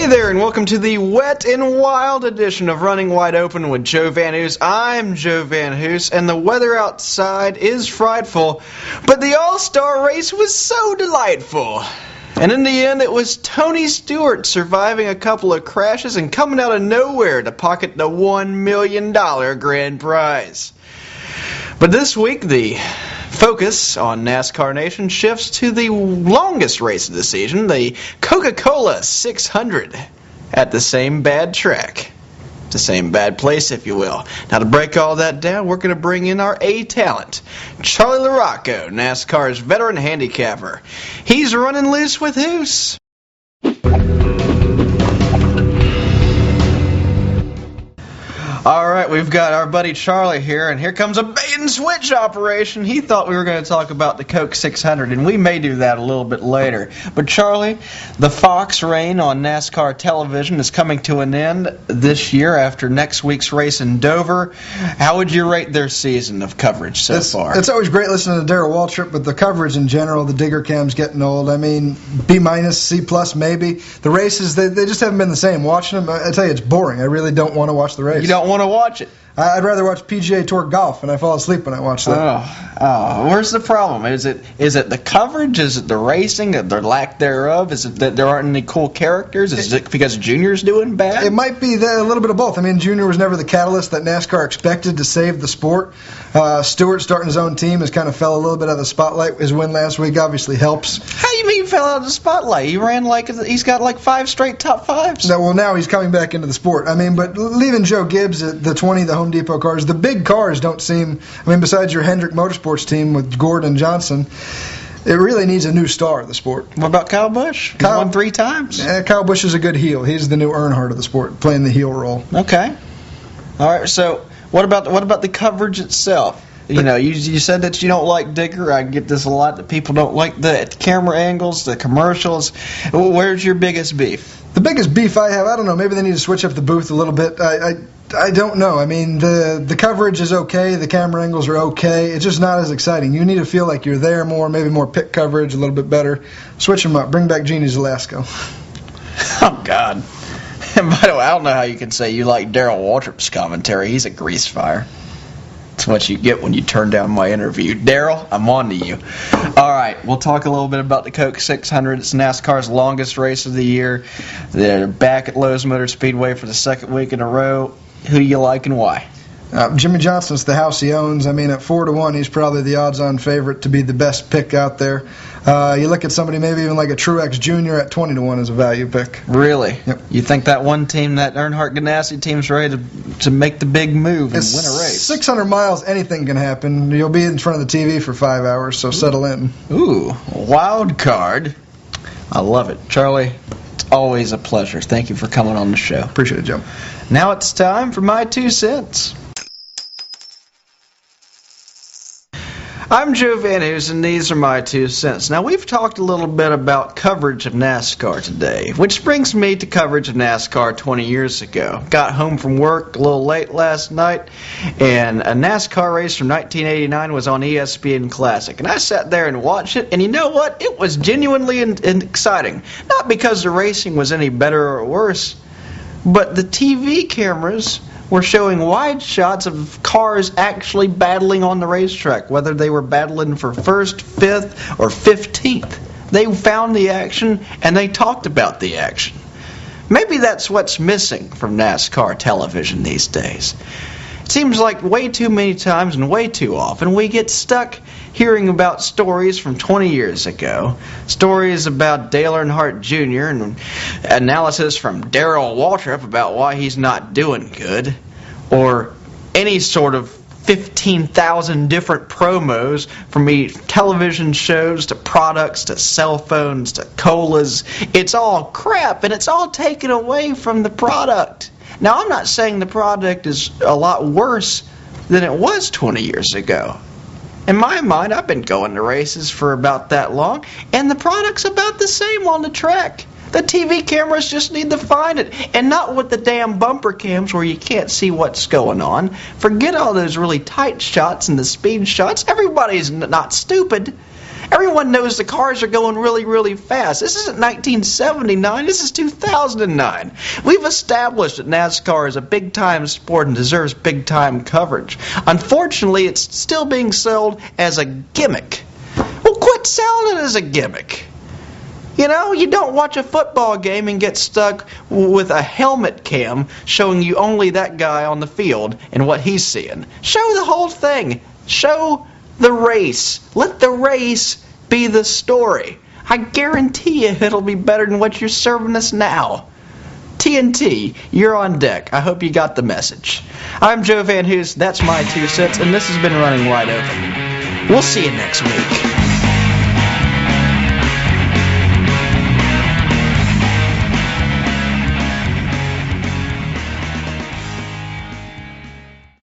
there, and welcome to the wet and wild edition of Running Wide Open with JoeVanHoose. I'm JoeVanHoose, and the weather outside is frightful, but the All-Star race was so delightful. And in the end, it was Tony Stewart surviving a couple of crashes and coming out of nowhere to pocket the $1 million grand prize. But this week, the focus on NASCAR Nation shifts to the longest race of the season, the Coca-Cola 600, at the same bad track. The same bad place, if you will. Now, to break all that down, we're going to bring in our A-talent, Charlie LaRocco, NASCAR's veteran handicapper. He's running loose with Hoose. Alright, we've got our buddy Charlie here, and here comes a bait-and-switch operation. He thought we were going to talk about the Coke 600, and we may do that a little bit later. But Charlie, the Fox reign on NASCAR television is coming to an end this year after next week's race in Dover. How would you rate their season of coverage so far? It's always great listening to Darrell Waltrip, but the coverage in general, the digger cam's getting old. I mean, B-, C+, maybe. The races, they just haven't been the same. Watching them, I tell you, it's boring. I really don't want to watch the race. You don't want to watch it? I'd rather watch PGA Tour golf, and I fall asleep when I watch that. Where's the problem? Is it the coverage? Is it the racing? The lack thereof? Is it that there aren't any cool characters? Is it because Junior's doing bad? It might be a little bit of both. I mean, Junior was never the catalyst that NASCAR expected to save the sport. Stewart starting his own team has kind of fell a little bit out of the spotlight. His win last week obviously helps. How you mean fell out of the spotlight? He ran he's got like 5 straight top 5s. No, well, now he's coming back into the sport. I mean, but leaving Joe Gibbs at the 20, the Home Depot cars, the big cars don't seem, I mean, besides your Hendrick Motorsports team with Gordon and Johnson, it really needs a new star of the sport. What about Kyle Busch? He won 3 times. Kyle Busch is a good heel. He's the new Earnhardt of the sport, playing the heel role. Okay. All right, so what about the coverage itself? You know, you said that you don't like Digger. I get this a lot, that people don't like the camera angles, the commercials. Where's your biggest beef? The biggest beef I have, I don't know, maybe they need to switch up the booth a little bit. I don't know. I mean, the coverage is okay, the camera angles are okay. It's just not as exciting. You need to feel like you're there more, maybe more pit coverage, a little bit better. Switch them up. Bring back Jeannie Zelasco. Oh, God. And by the way, I don't know how you can say you like Darrell Waltrip's commentary. He's a grease fire. That's what you get when you turn down my interview. Darrell, I'm on to you. All right, we'll talk a little bit about the Coke 600. It's NASCAR's longest race of the year. They're back at Lowe's Motor Speedway for the second week in a row. Who you like and why? Jimmy Johnson's the house he owns. I mean, at 4-1, he's probably the odds-on favorite to be the best pick out there. You look at somebody maybe even like a Truex Jr. at 20-1 as a value pick. Really? Yep. You think that one team, that Earnhardt Ganassi team's ready to make the big move and win a race? 600 miles, anything can happen. You'll be in front of the TV for 5 hours, so settle in. Ooh, wild card. I love it. Charlie, it's always a pleasure. Thank you for coming on the show. Appreciate it, Joe. Now it's time for my 2 cents. I'm JoeVanHoose, and these are my 2 cents. Now, we've talked a little bit about coverage of NASCAR today, which brings me to coverage of NASCAR 20 years ago. Got home from work a little late last night, and a NASCAR race from 1989 was on ESPN Classic. And I sat there and watched it, and you know what? It was genuinely exciting. Not because the racing was any better or worse, but the TV cameras were showing wide shots of cars actually battling on the racetrack, whether they were battling for 1st, 5th, or 15th. They found the action, and they talked about the action. Maybe that's what's missing from NASCAR television these days. It seems like way too many times and way too often we get stuck hearing about stories from 20 years ago, stories about Dale Earnhardt Jr. and analysis from Darrell Waltrip about why he's not doing good, or any sort of 15,000 different promos from television shows to products to cell phones to colas. It's all crap, and it's all taken away from the product. Now, I'm not saying the product is a lot worse than it was 20 years ago. In my mind, I've been going to races for about that long, and the product's about the same on the track. The TV cameras just need to find it, and not with the damn bumper cams where you can't see what's going on. Forget all those really tight shots and the speed shots. Everybody's not stupid. Everyone knows the cars are going really, really fast. This isn't 1979. This is 2009. We've established that NASCAR is a big-time sport and deserves big-time coverage. Unfortunately, it's still being sold as a gimmick. Well, quit selling it as a gimmick. You know, you don't watch a football game and get stuck with a helmet cam showing you only that guy on the field and what he's seeing. Show the whole thing. Show the race. Let the race be the story. I guarantee you it'll be better than what you're serving us now. TNT, you're on deck. I hope you got the message. I'm JoeVanHoose, that's my 2 cents, and this has been Running Wide Open. We'll see you next week.